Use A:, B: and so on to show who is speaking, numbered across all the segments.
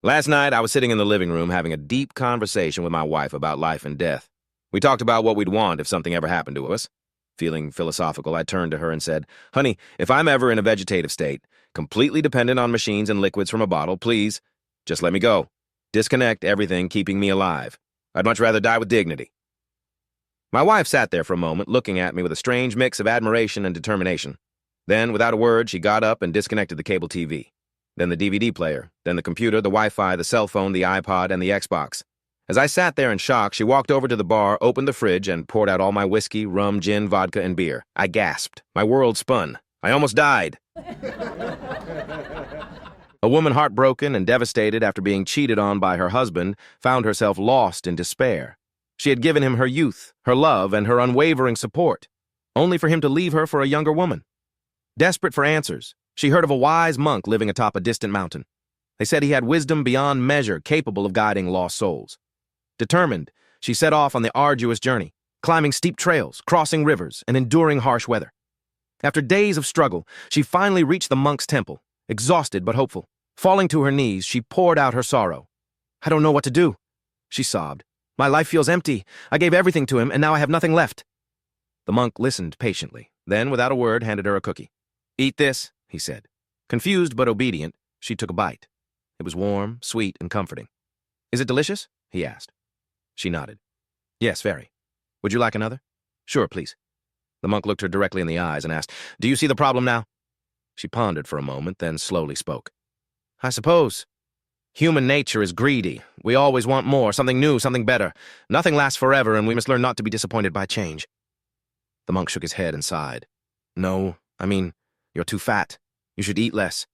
A: Last night, I was sitting in the living room having a deep conversation with my wife about life and death. We talked about what we'd want if something ever happened to us. Feeling philosophical, I turned to her and said, "Honey, if I'm ever in a vegetative state, completely dependent on machines and liquids from a bottle, please, just let me go. Disconnect everything keeping me alive. I'd much rather die with dignity." My wife sat there for a moment, looking at me with a strange mix of admiration and determination. Then, without a word, she got up and disconnected the cable TV. Then the DVD player, then the computer, the Wi-Fi, the cell phone, the iPod, and the Xbox. As I sat there in shock, she walked over to the bar, opened the fridge, and poured out all my whiskey, rum, gin, vodka, and beer. I gasped. My world spun. I almost died. A woman heartbroken and devastated after being cheated on by her husband found herself lost in despair. She had given him her youth, her love, and her unwavering support, only for him to leave her for a younger woman. Desperate for answers, she heard of a wise monk living atop a distant mountain. They said he had wisdom beyond measure, capable of guiding lost souls. Determined, she set off on the arduous journey, climbing steep trails, crossing rivers, and enduring harsh weather. After days of struggle, she finally reached the monk's temple, exhausted but hopeful. Falling to her knees, she poured out her sorrow. "I don't know what to do," she sobbed. "My life feels empty. I gave everything to him, and now I have nothing left." The monk listened patiently, then, without a word, handed her a cookie. "Eat this," he said. Confused but obedient, she took a bite. It was warm, sweet, and comforting. "Is it delicious?" he asked. She nodded. "Yes, very. Would you like another?" "Sure, please." The monk looked her directly in the eyes and asked, "Do you see the problem now?" She pondered for a moment, then slowly spoke. "I suppose. Human nature is greedy. We always want more, something new, something better. Nothing lasts forever, and we must learn not to be disappointed by change." The monk shook his head and sighed. "No, you're too fat. You should eat less."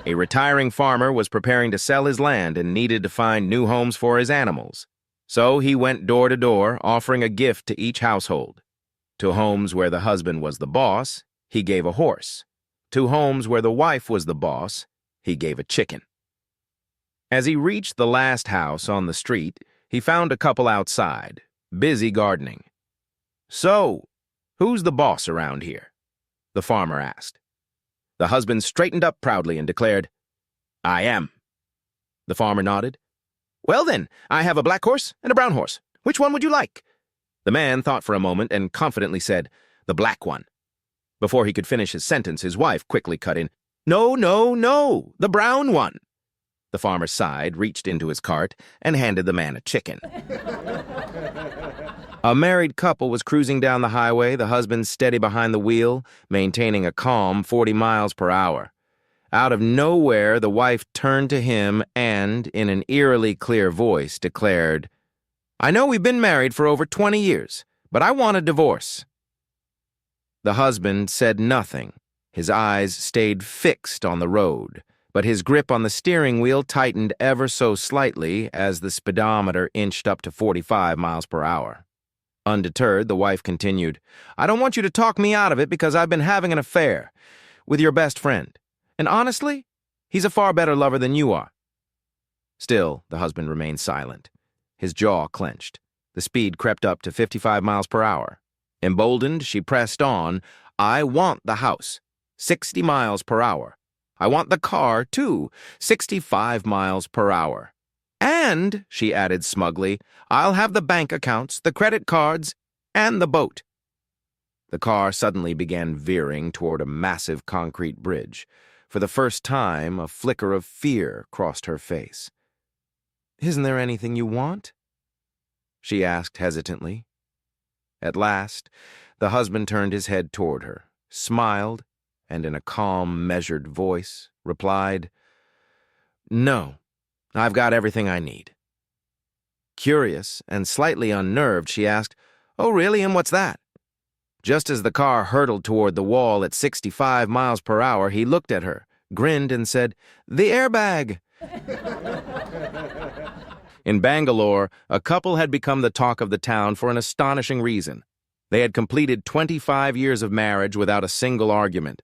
A: A retiring farmer was preparing to sell his land and needed to find new homes for his animals. So he went door to door, offering a gift to each household. To homes where the husband was the boss, he gave a horse. To homes where the wife was the boss, he gave a chicken. As he reached the last house on the street, he found a couple outside, busy gardening. "So, who's the boss around here?" the farmer asked. The husband straightened up proudly and declared, "I am." The farmer nodded. "Well then, I have a black horse and a brown horse. Which one would you like?" The man thought for a moment and confidently said, "The black one." Before he could finish his sentence, his wife quickly cut in, "No, no, no, the brown one." The farmer sighed, reached into his cart, and handed the man a chicken. A married couple was cruising down the highway, the husband steady behind the wheel, maintaining a calm 40 miles per hour. Out of nowhere, the wife turned to him and, in an eerily clear voice, declared, "I know we've been married for over 20 years, but I want a divorce." The husband said nothing. His eyes stayed fixed on the road, but his grip on the steering wheel tightened ever so slightly as the speedometer inched up to 45 miles per hour. Undeterred, the wife continued, "I don't want you to talk me out of it because I've been having an affair with your best friend. And honestly, he's a far better lover than you are." Still, the husband remained silent. His jaw clenched. The speed crept up to 55 miles per hour. Emboldened, she pressed on, "I want the house, 60 miles per hour. I want the car, too, 65 miles per hour. And," she added smugly, "I'll have the bank accounts, the credit cards, and the boat." The car suddenly began veering toward a massive concrete bridge. For the first time, a flicker of fear crossed her face. "Isn't there anything you want?" she asked hesitantly. At last, the husband turned his head toward her, smiled, and in a calm, measured voice, replied, "No. I've got everything I need." Curious and slightly unnerved, she asked, "Oh, really? And what's that?" Just as the car hurtled toward the wall at 65 miles per hour, he looked at her, grinned, and said, "The airbag." In Bangalore, a couple had become the talk of the town for an astonishing reason. They had completed 25 years of marriage without a single argument.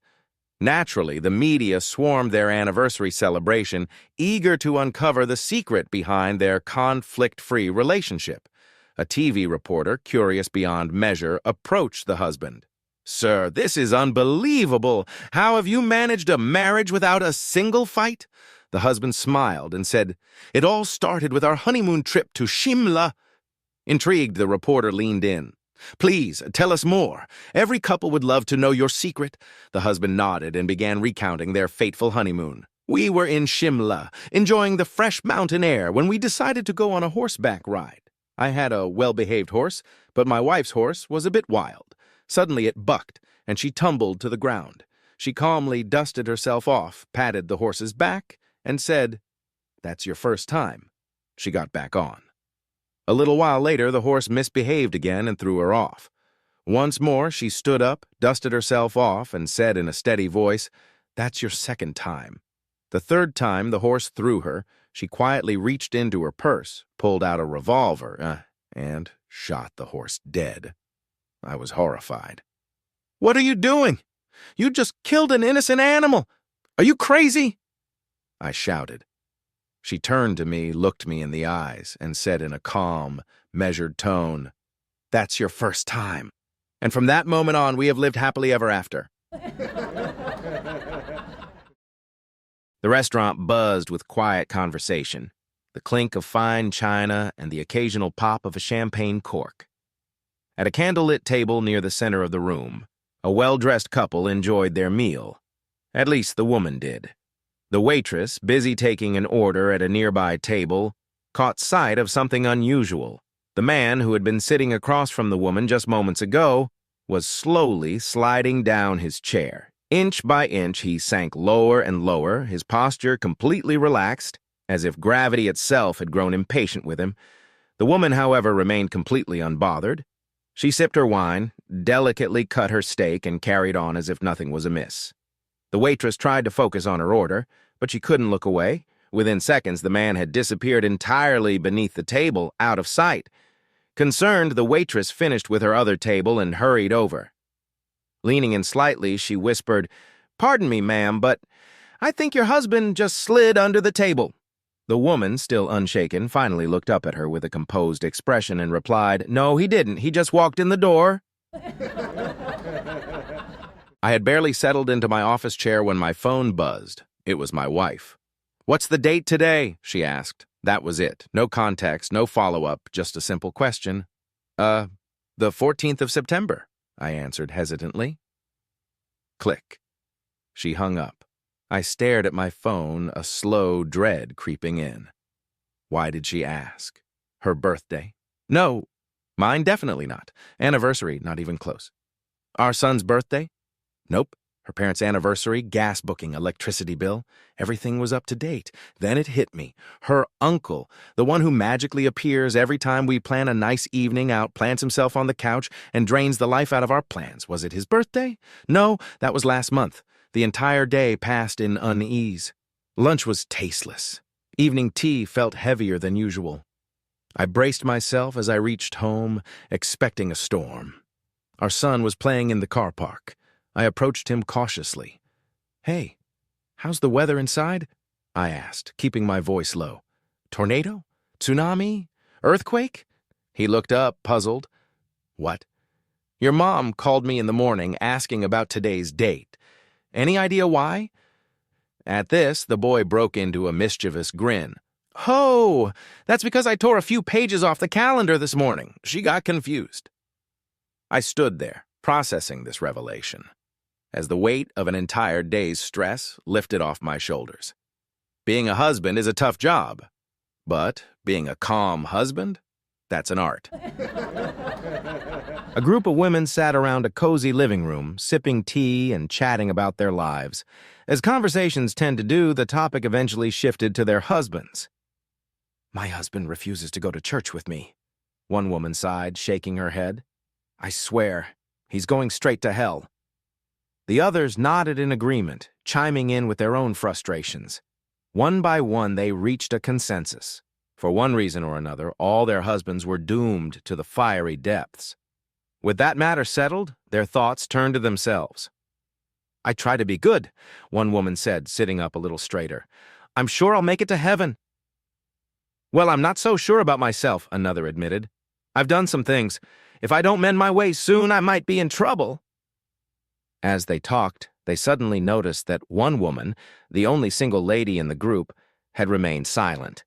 A: Naturally, the media swarmed their anniversary celebration, eager to uncover the secret behind their conflict-free relationship. A TV reporter, curious beyond measure, approached the husband. "Sir, this is unbelievable. How have you managed a marriage without a single fight?" The husband smiled and said, "It all started with our honeymoon trip to Shimla." Intrigued, the reporter leaned in. "Please, tell us more. Every couple would love to know your secret." The husband nodded and began recounting their fateful honeymoon. "We were in Shimla, enjoying the fresh mountain air, when we decided to go on a horseback ride. I had a well-behaved horse, but my wife's horse was a bit wild. Suddenly it bucked, and she tumbled to the ground. She calmly dusted herself off, patted the horse's back, and said, 'That's your first time.' She got back on. A little while later, the horse misbehaved again and threw her off. Once more, she stood up, dusted herself off, and said in a steady voice, 'That's your second time.' The third time the horse threw her, she quietly reached into her purse, pulled out a revolver, and shot the horse dead. I was horrified. 'What are you doing? You just killed an innocent animal! Are you crazy?' I shouted. She turned to me, looked me in the eyes, and said in a calm, measured tone, 'That's your first time. And from that moment on, we have lived happily ever after.'" The restaurant buzzed with quiet conversation, the clink of fine china and the occasional pop of a champagne cork. At a candlelit table near the center of the room, a well-dressed couple enjoyed their meal. At least the woman did. The waitress, busy taking an order at a nearby table, caught sight of something unusual. The man who had been sitting across from the woman just moments ago was slowly sliding down his chair. Inch by inch, he sank lower and lower, his posture completely relaxed, as if gravity itself had grown impatient with him. The woman, however, remained completely unbothered. She sipped her wine, delicately cut her steak, and carried on as if nothing was amiss. The waitress tried to focus on her order, but she couldn't look away. Within seconds, the man had disappeared entirely beneath the table, out of sight. Concerned, the waitress finished with her other table and hurried over. Leaning in slightly, she whispered, "Pardon me, ma'am, but I think your husband just slid under the table." The woman, still unshaken, finally looked up at her with a composed expression and replied, "No, he didn't. He just walked in the door." I had barely settled into my office chair when my phone buzzed. It was my wife. "What's the date today?" she asked. That was it. No context, no follow-up, just a simple question. The 14th of September, I answered hesitantly. Click. She hung up. I stared at my phone, a slow dread creeping in. Why did she ask? Her birthday? No. Mine definitely not. Anniversary, not even close. Our son's birthday? Nope. Her parents' anniversary, gas booking, electricity bill. Everything was up to date. Then it hit me. Her uncle, the one who magically appears every time we plan a nice evening out, plants himself on the couch, and drains the life out of our plans. Was it his birthday? No, that was last month. The entire day passed in unease. Lunch was tasteless. Evening tea felt heavier than usual. I braced myself as I reached home, expecting a storm. Our son was playing in the car park. I approached him cautiously. "Hey, how's the weather inside?" I asked, keeping my voice low. "Tornado? Tsunami? Earthquake?" He looked up, puzzled. "What?" "Your mom called me in the morning asking about today's date. Any idea why?" At this, the boy broke into a mischievous grin. "Oh, that's because I tore a few pages off the calendar this morning. She got confused." I stood there, processing this revelation, as the weight of an entire day's stress lifted off my shoulders. Being a husband is a tough job, but being a calm husband, that's an art. A group of women sat around a cozy living room, sipping tea and chatting about their lives. As conversations tend to do, the topic eventually shifted to their husbands. "My husband refuses to go to church with me," one woman sighed, shaking her head. "I swear, he's going straight to hell." The others nodded in agreement, chiming in with their own frustrations. One by one, they reached a consensus. For one reason or another, all their husbands were doomed to the fiery depths. With that matter settled, their thoughts turned to themselves. "I try to be good," one woman said, sitting up a little straighter. "I'm sure I'll make it to heaven." "Well, I'm not so sure about myself," another admitted. "I've done some things. If I don't mend my ways soon, I might be in trouble." As they talked, they suddenly noticed that one woman, the only single lady in the group, had remained silent.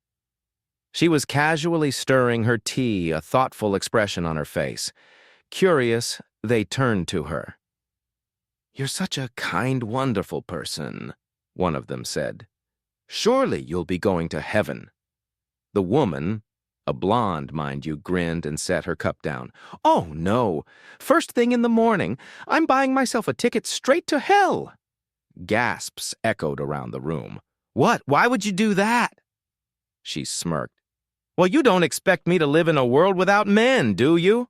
A: She was casually stirring her tea, a thoughtful expression on her face. Curious, they turned to her. "You're such a kind, wonderful person," one of them said. "Surely you'll be going to heaven." The woman, a blonde, mind you, grinned and set her cup down. "Oh, no. First thing in the morning, I'm buying myself a ticket straight to hell." Gasps echoed around the room. "What? Why would you do that?" She smirked. "Well, you don't expect me to live in a world without men, do you?"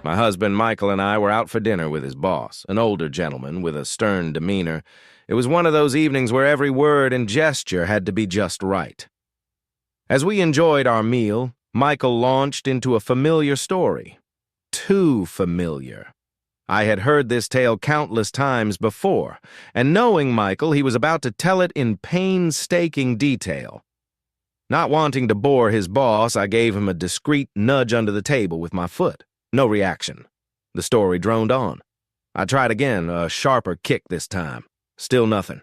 A: My husband Michael and I were out for dinner with his boss, an older gentleman with a stern demeanor. It was one of those evenings where every word and gesture had to be just right. As we enjoyed our meal, Michael launched into a familiar story. Too familiar. I had heard this tale countless times before, and knowing Michael, he was about to tell it in painstaking detail. Not wanting to bore his boss, I gave him a discreet nudge under the table with my foot. No reaction. The story droned on. I tried again, a sharper kick this time. Still nothing.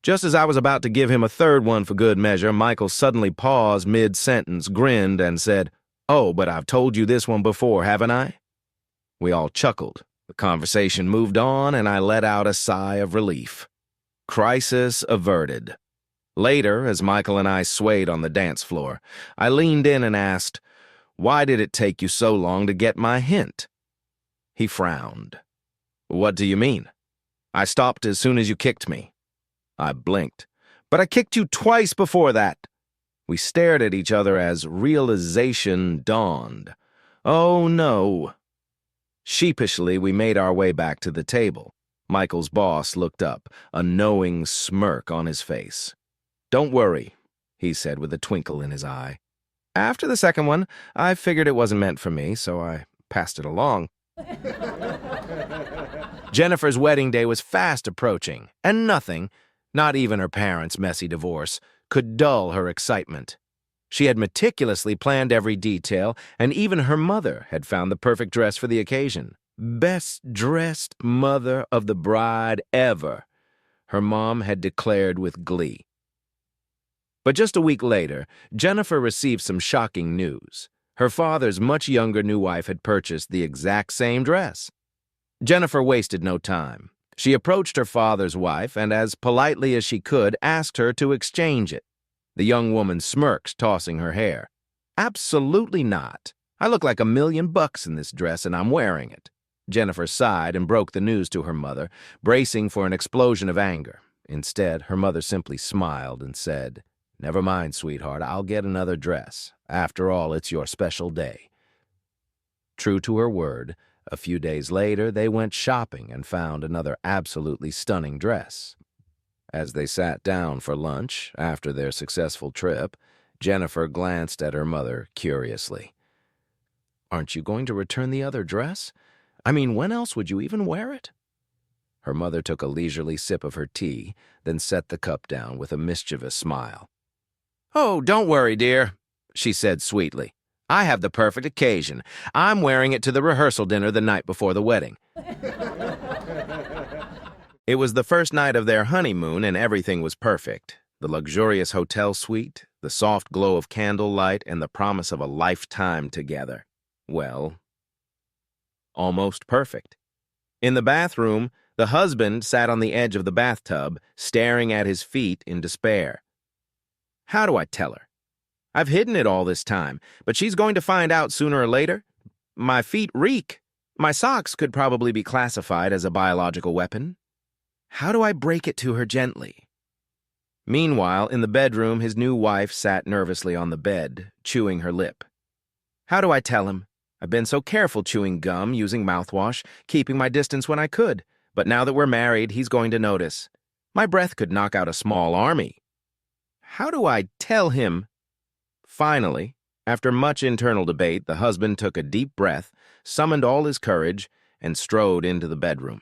A: Just as I was about to give him a third one for good measure, Michael suddenly paused mid-sentence, grinned, and said, "Oh, but I've told you this one before, haven't I?" We all chuckled. The conversation moved on, and I let out a sigh of relief. Crisis averted. Later, as Michael and I swayed on the dance floor, I leaned in and asked, "Why did it take you so long to get my hint?" He frowned. "What do you mean? I stopped as soon as you kicked me." I blinked. "But I kicked you twice before that." We stared at each other as realization dawned. Oh no. Sheepishly, we made our way back to the table. Michael's boss looked up, a knowing smirk on his face. "Don't worry," he said with a twinkle in his eye. "After the second one, I figured it wasn't meant for me, so I passed it along." Jennifer's wedding day was fast approaching, and nothing, not even her parents' messy divorce, could dull her excitement. She had meticulously planned every detail, and even her mother had found the perfect dress for the occasion. Best dressed mother of the bride ever, her mom had declared with glee. But just a week later, Jennifer received some shocking news. Her father's much younger new wife had purchased the exact same dress. Jennifer wasted no time. She approached her father's wife and, as politely as she could, asked her to exchange it. The young woman smirked, tossing her hair. "Absolutely not. I look like $1,000,000 in this dress, and I'm wearing it." Jennifer sighed and broke the news to her mother, bracing for an explosion of anger. Instead, her mother simply smiled and said, "Never mind, sweetheart, I'll get another dress. After all, it's your special day." True to her word, a few days later, they went shopping and found another absolutely stunning dress. As they sat down for lunch after their successful trip, Jennifer glanced at her mother curiously. "Aren't you going to return the other dress? I mean, when else would you even wear it?" Her mother took a leisurely sip of her tea, then set the cup down with a mischievous smile. "Oh, don't worry, dear," she said sweetly. "I have the perfect occasion. I'm wearing it to the rehearsal dinner the night before the wedding." It was the first night of their honeymoon, and everything was perfect. The luxurious hotel suite, the soft glow of candlelight, and the promise of a lifetime together. Well, almost perfect. In the bathroom, the husband sat on the edge of the bathtub, staring at his feet in despair. How do I tell her? I've hidden it all this time, but she's going to find out sooner or later. My feet reek. My socks could probably be classified as a biological weapon. How do I break it to her gently? Meanwhile, in the bedroom, his new wife sat nervously on the bed, chewing her lip. How do I tell him? I've been so careful chewing gum, using mouthwash, keeping my distance when I could. But now that we're married, he's going to notice. My breath could knock out a small army. How do I tell him? Finally, after much internal debate, the husband took a deep breath, summoned all his courage, and strode into the bedroom.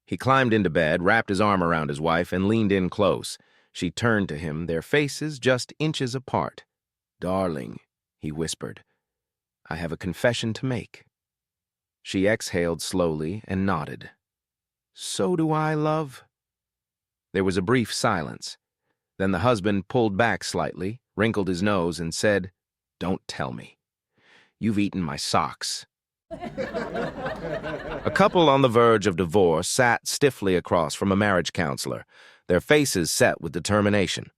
A: He climbed into bed, wrapped his arm around his wife, and leaned in close. She turned to him, their faces just inches apart. "Darling," he whispered, "I have a confession to make." She exhaled slowly and nodded. "So do I, love." There was a brief silence. Then the husband pulled back slightly, wrinkled his nose, and said, "Don't tell me. You've eaten my socks." A couple on the verge of divorce sat stiffly across from a marriage counselor, their faces set with determination.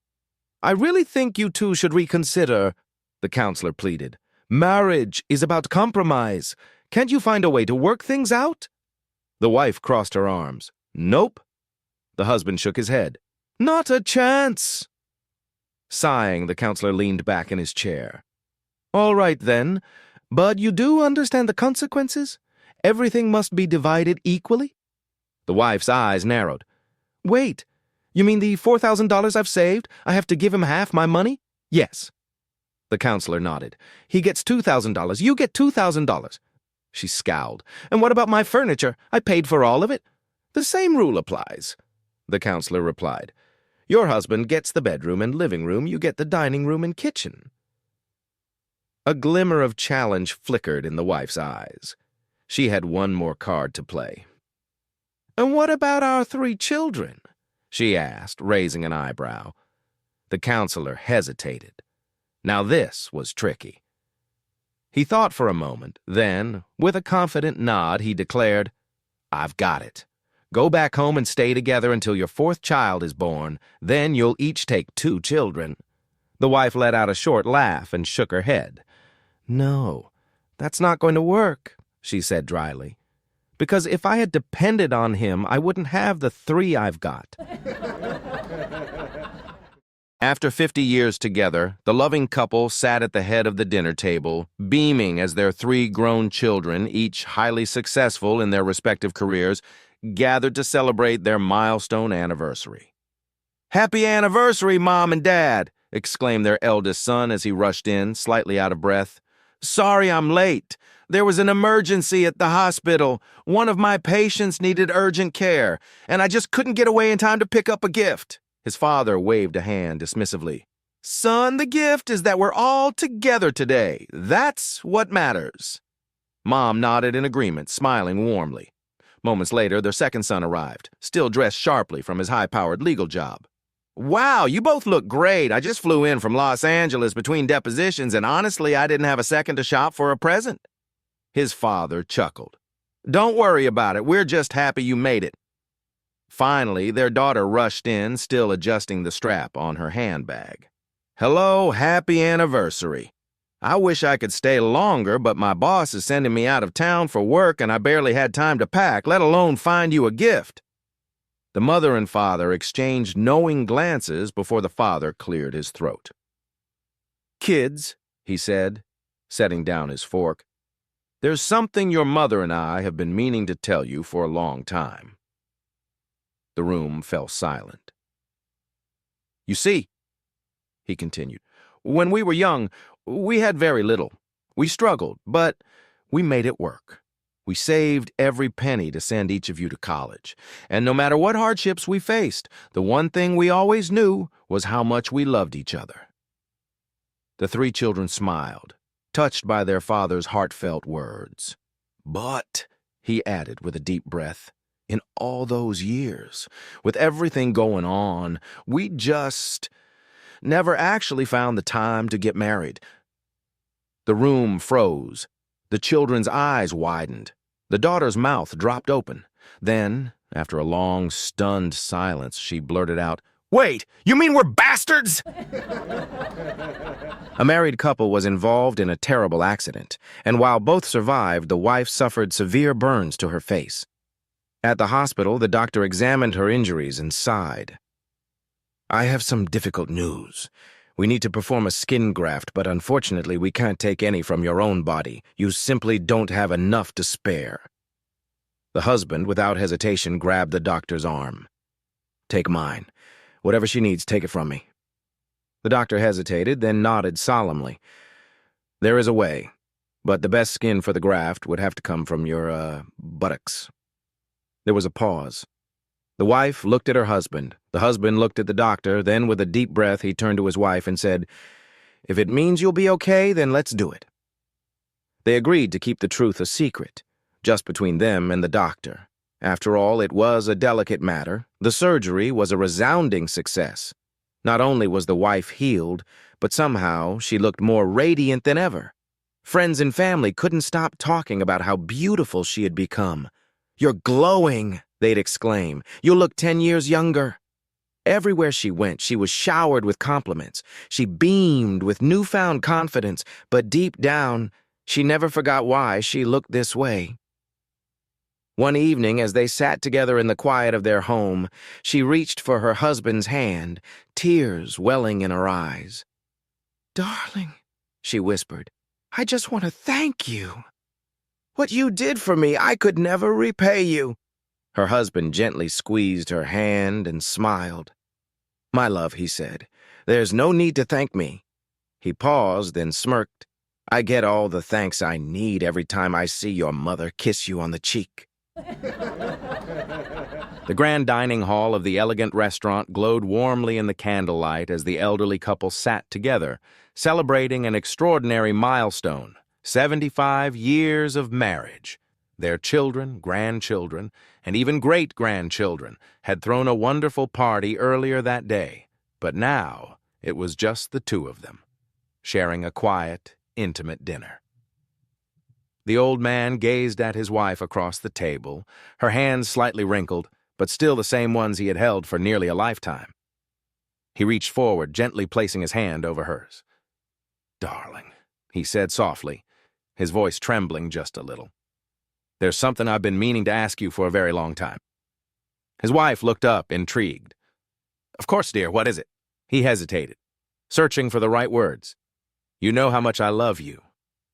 A: "I really think you two should reconsider," the counselor pleaded. "Marriage is about compromise. Can't you find a way to work things out?" The wife crossed her arms. "Nope." The husband shook his head. "Not a chance." Sighing, the counselor leaned back in his chair. "All right, then. But you do understand the consequences? Everything must be divided equally?" The wife's eyes narrowed. "Wait, you mean the $4,000 I've saved? I have to give him half my money?" "Yes." The counselor nodded. "He gets $2,000. You get $2,000. She scowled. "And what about my furniture? I paid for all of it." "The same rule applies," the counselor replied. "Your husband gets the bedroom and living room. You get the dining room and kitchen." A glimmer of challenge flickered in the wife's eyes. She had one more card to play. "And what about our 3 children?" she asked, raising an eyebrow. The counselor hesitated. Now this was tricky. He thought for a moment, then, with a confident nod, he declared, "I've got it. Go back home and stay together until your 4th child is born. Then you'll each take 2 children." The wife let out a short laugh and shook her head. "No, that's not going to work," she said dryly. "Because if I had depended on him, I wouldn't have the 3 I've got." After 50 years together, the loving couple sat at the head of the dinner table, beaming as their 3 grown children, each highly successful in their respective careers, gathered to celebrate their milestone anniversary. "Happy anniversary, Mom and Dad!" exclaimed their eldest son as he rushed in, slightly out of breath. "Sorry I'm late. There was an emergency at the hospital. One of my patients needed urgent care, and I just couldn't get away in time to pick up a gift." His father waved a hand dismissively. "Son, the gift is that we're all together today. That's what matters." Mom nodded in agreement, smiling warmly. Moments later, their second son arrived, still dressed sharply from his high-powered legal job. "Wow, you both look great. I just flew in from Los Angeles between depositions, and honestly, I didn't have a second to shop for a present." His father chuckled. "Don't worry about it. We're just happy you made it." Finally, their daughter rushed in, still adjusting the strap on her handbag. "Hello, happy anniversary. I wish I could stay longer, but my boss is sending me out of town for work, and I barely had time to pack, let alone find you a gift." The mother and father exchanged knowing glances before the father cleared his throat. "Kids," he said, setting down his fork, "there's something your mother and I have been meaning to tell you for a long time." The room fell silent. "You see," he continued, "when we were young, we had very little. We struggled, but we made it work. We saved every penny to send each of you to college. And no matter what hardships we faced, the one thing we always knew was how much we loved each other." The 3 children smiled, touched by their father's heartfelt words. "But," he added with a deep breath, "in all those years, with everything going on, we just never actually found the time to get married." The room froze. The children's eyes widened. The daughter's mouth dropped open. Then, after a long, stunned silence, she blurted out, "Wait, you mean we're bastards?" A married couple was involved in a terrible accident, and while both survived, the wife suffered severe burns to her face. At the hospital, the doctor examined her injuries and sighed. "I have some difficult news. We need to perform a skin graft, but unfortunately we can't take any from your own body. You simply don't have enough to spare." The husband, without hesitation, grabbed the doctor's arm. "Take mine. Whatever she needs, take it from me." The doctor hesitated, then nodded solemnly. "There is a way, but the best skin for the graft would have to come from your, buttocks." There was a pause. The wife looked at her husband. The husband looked at the doctor. Then, with a deep breath, he turned to his wife and said, "If it means you'll be okay, then let's do it." They agreed to keep the truth a secret, just between them and the doctor, After all, it was a delicate matter. The surgery was a resounding success. Not only was the wife healed, but somehow she looked more radiant than ever. Friends and family couldn't stop talking about how beautiful she had become. "You're glowing," they'd exclaim. "You look 10 years younger." Everywhere she went, she was showered with compliments. She beamed with newfound confidence, but deep down, she never forgot why she looked this way. One evening, as they sat together in the quiet of their home, she reached for her husband's hand, tears welling in her eyes. "Darling," she whispered, "I just want to thank you. What you did for me, I could never repay you." Her husband gently squeezed her hand and smiled. "My love," he said, "there's no need to thank me." He paused, then smirked. "I get all the thanks I need every time I see your mother kiss you on the cheek." The grand dining hall of the elegant restaurant glowed warmly in the candlelight as the elderly couple sat together, celebrating an extraordinary milestone, 75 years of marriage. Their children, grandchildren, and even great-grandchildren had thrown a wonderful party earlier that day, but now it was just the two of them, sharing a quiet, intimate dinner. The old man gazed at his wife across the table, her hands slightly wrinkled, but still the same ones he had held for nearly a lifetime. He reached forward, gently placing his hand over hers. "Darling," he said softly, his voice trembling just a little. "There's something I've been meaning to ask you for a very long time." His wife looked up, intrigued. "Of course, dear, what is it?" He hesitated, searching for the right words. "You know how much I love you.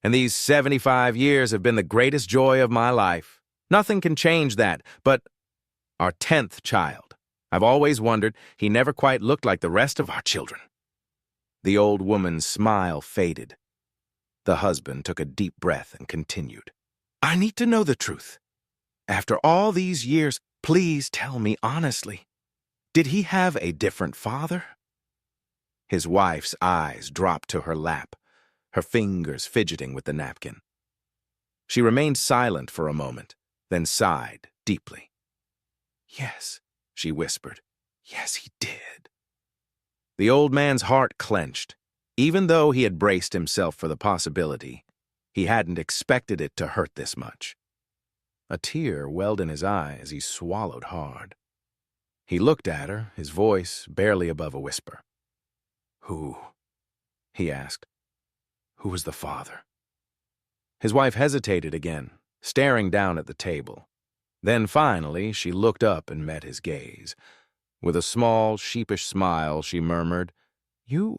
A: And these 75 years have been the greatest joy of my life. Nothing can change that, but our 10th child. I've always wondered, he never quite looked like the rest of our children." The old woman's smile faded. The husband took a deep breath and continued. "I need to know the truth. After all these years, please tell me honestly. Did he have a different father?" His wife's eyes dropped to her lap, her fingers fidgeting with the napkin. She remained silent for a moment, then sighed deeply. "Yes," she whispered. "Yes, he did." The old man's heart clenched. Even though he had braced himself for the possibility, he hadn't expected it to hurt this much. A tear welled in his eye as he swallowed hard. He looked at her, his voice barely above a whisper. "Who?" he asked. "Who was the father?" His wife hesitated again, staring down at the table. Then finally she looked up and met his gaze. With a small, sheepish smile, she murmured, "You..."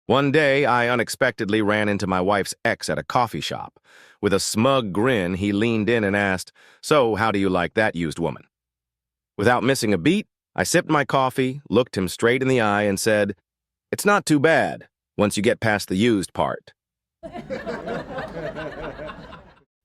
A: One day, I unexpectedly ran into my wife's ex at a coffee shop. With a smug grin, he leaned in and asked, "So, how do you like that used woman?" Without missing a beat, I sipped my coffee, looked him straight in the eye, and said, "It's not too bad, once you get past the used part."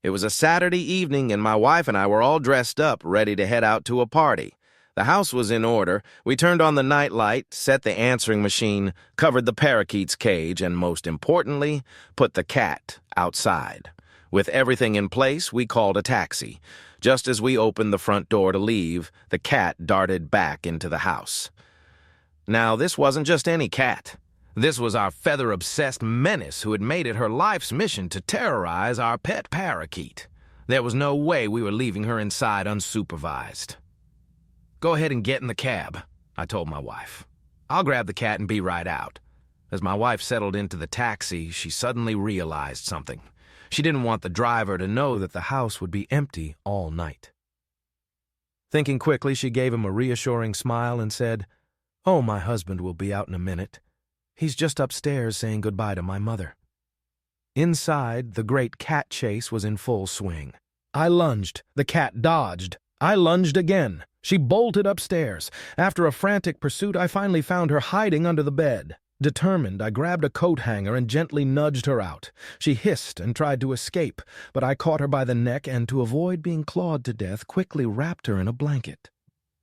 A: It was a Saturday evening, and my wife and I were all dressed up, ready to head out to a party. The house was in order. We turned on the night light, set the answering machine, covered the parakeet's cage, and most importantly, put the cat outside. With everything in place, we called a taxi. Just as we opened the front door to leave, the cat darted back into the house. Now, this wasn't just any cat. This was our feather-obsessed menace who had made it her life's mission to terrorize our pet parakeet. There was no way we were leaving her inside unsupervised. "Go ahead and get in the cab," I told my wife. "I'll grab the cat and be right out." As my wife settled into the taxi, she suddenly realized something. She didn't want the driver to know that the house would be empty all night. Thinking quickly, she gave him a reassuring smile and said, "Oh, my husband will be out in a minute. He's just upstairs saying goodbye to my mother." Inside, the great cat chase was in full swing. I lunged. The cat dodged. I lunged again. She bolted upstairs. After a frantic pursuit, I finally found her hiding under the bed. Determined, I grabbed a coat hanger and gently nudged her out. She hissed and tried to escape, but I caught her by the neck and, to avoid being clawed to death, quickly wrapped her in a blanket.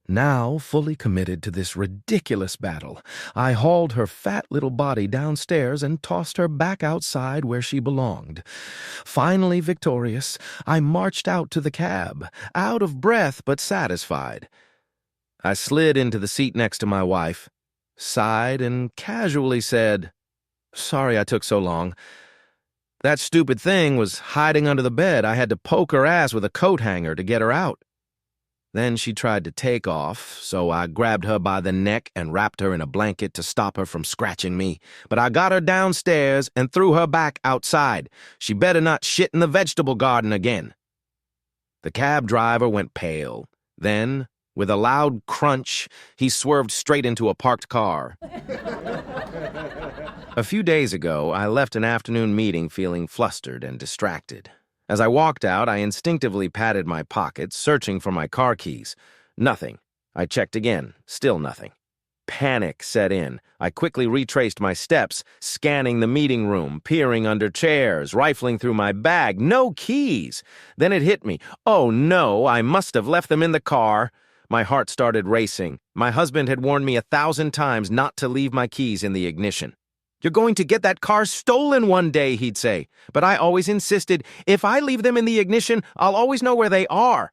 A: Now, fully committed to this ridiculous battle, I hauled her fat little body downstairs and tossed her back outside where she belonged. Finally victorious, I marched out to the cab, out of breath but satisfied. I slid into the seat next to my wife, sighed, and casually said, "Sorry I took so long. That stupid thing was hiding under the bed. I had to poke her ass with a coat hanger to get her out." Then she tried to take off, so I grabbed her by the neck and wrapped her in a blanket to stop her from scratching me. But I got her downstairs and threw her back outside. She better not shit in the vegetable garden again. The cab driver went pale. Then, with a loud crunch, he swerved straight into a parked car. A few days ago, I left an afternoon meeting feeling flustered and distracted. As I walked out, I instinctively patted my pockets, searching for my car keys. Nothing. I checked again. Still nothing. Panic set in. I quickly retraced my steps, scanning the meeting room, peering under chairs, rifling through my bag. No keys! Then it hit me. Oh no, I must have left them in the car. My heart started racing. My husband had warned me 1,000 times not to leave my keys in the ignition. "You're going to get that car stolen one day," he'd say. But I always insisted, if I leave them in the ignition, I'll always know where they are.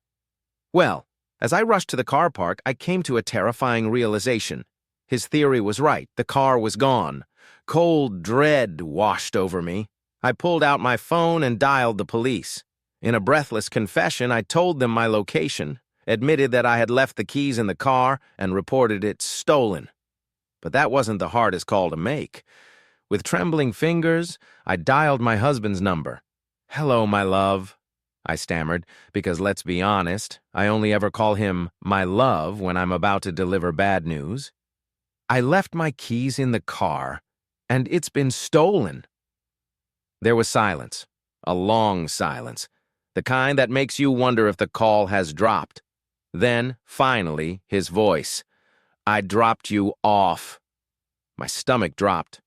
A: Well, as I rushed to the car park, I came to a terrifying realization. His theory was right. The car was gone. Cold dread washed over me. I pulled out my phone and dialed the police. In a breathless confession, I told them my location, admitted that I had left the keys in the car, and reported it stolen. But that wasn't the hardest call to make. With trembling fingers, I dialed my husband's number. "Hello, my love," I stammered, because let's be honest, I only ever call him my love when I'm about to deliver bad news. "I left my keys in the car, and it's been stolen." There was silence, a long silence, the kind that makes you wonder if the call has dropped. Then, finally, his voice. "I dropped you off." My stomach dropped.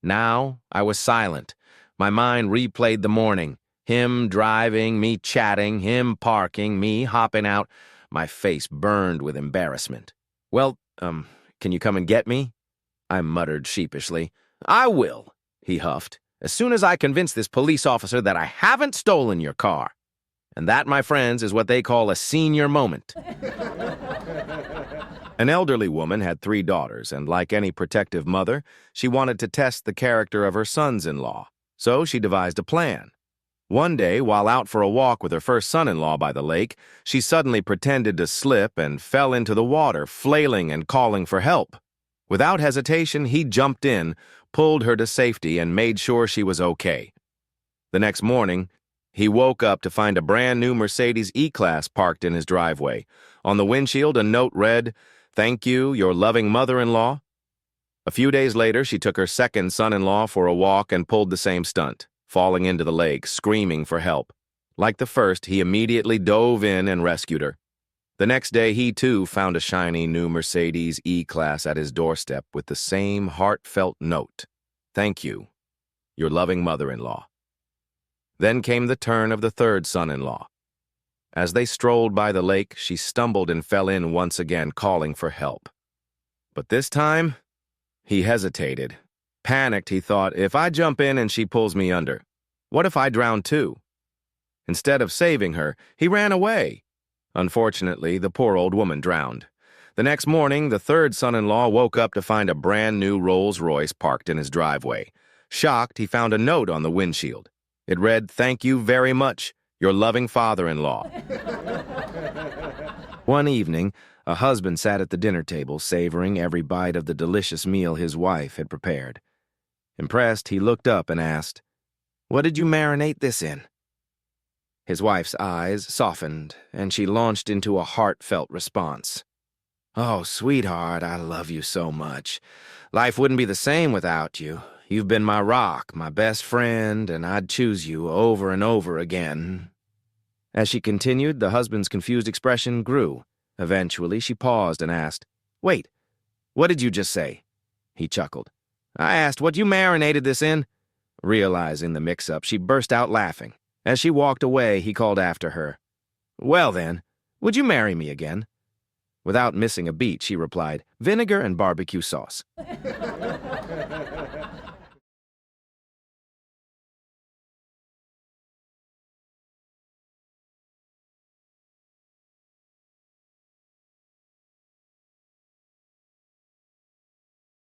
A: Now I was silent. My mind replayed the morning. Him driving, me chatting, him parking, me hopping out. My face burned with embarrassment. "Well, can you come and get me?" I muttered sheepishly. "I will," he huffed, "as soon as I convince this police officer that I haven't stolen your car." And that, my friends, is what they call a senior moment. An elderly woman had 3 daughters, and like any protective mother, she wanted to test the character of her sons-in-law. So she devised a plan. One day, while out for a walk with her first son-in-law by the lake, she suddenly pretended to slip and fell into the water, flailing and calling for help. Without hesitation, he jumped in, pulled her to safety, and made sure she was okay. The next morning, he woke up to find a brand-new Mercedes E-Class parked in his driveway. On the windshield, a note read, "Thank you, your loving mother-in-law." A few days later, she took her second son-in-law for a walk and pulled the same stunt, falling into the lake, screaming for help. Like the first, he immediately dove in and rescued her. The next day, he too found a shiny new Mercedes E-Class at his doorstep with the same heartfelt note. "Thank you, your loving mother-in-law." Then came the turn of the third son-in-law. As they strolled by the lake, she stumbled and fell in once again, calling for help. But this time, he hesitated. Panicked, he thought, if I jump in and she pulls me under, what if I drown too? Instead of saving her, he ran away. Unfortunately, the poor old woman drowned. The next morning, the third son-in-law woke up to find a brand-new Rolls-Royce parked in his driveway. Shocked, he found a note on the windshield. It read, "Thank you very much, your loving father-in-law." One evening, a husband sat at the dinner table, savoring every bite of the delicious meal his wife had prepared. Impressed, he looked up and asked, "What did you marinate this in?" His wife's eyes softened, and she launched into a heartfelt response. "Oh, sweetheart, I love you so much. Life wouldn't be the same without you. You've been my rock, my best friend, and I'd choose you over and over again." As she continued, the husband's confused expression grew. Eventually, she paused and asked, "Wait, what did you just say?" He chuckled. "I asked what you marinated this in." Realizing the mix-up, she burst out laughing. As she walked away, he called after her, "Well then, would you marry me again?" Without missing a beat, she replied, "Vinegar and barbecue sauce."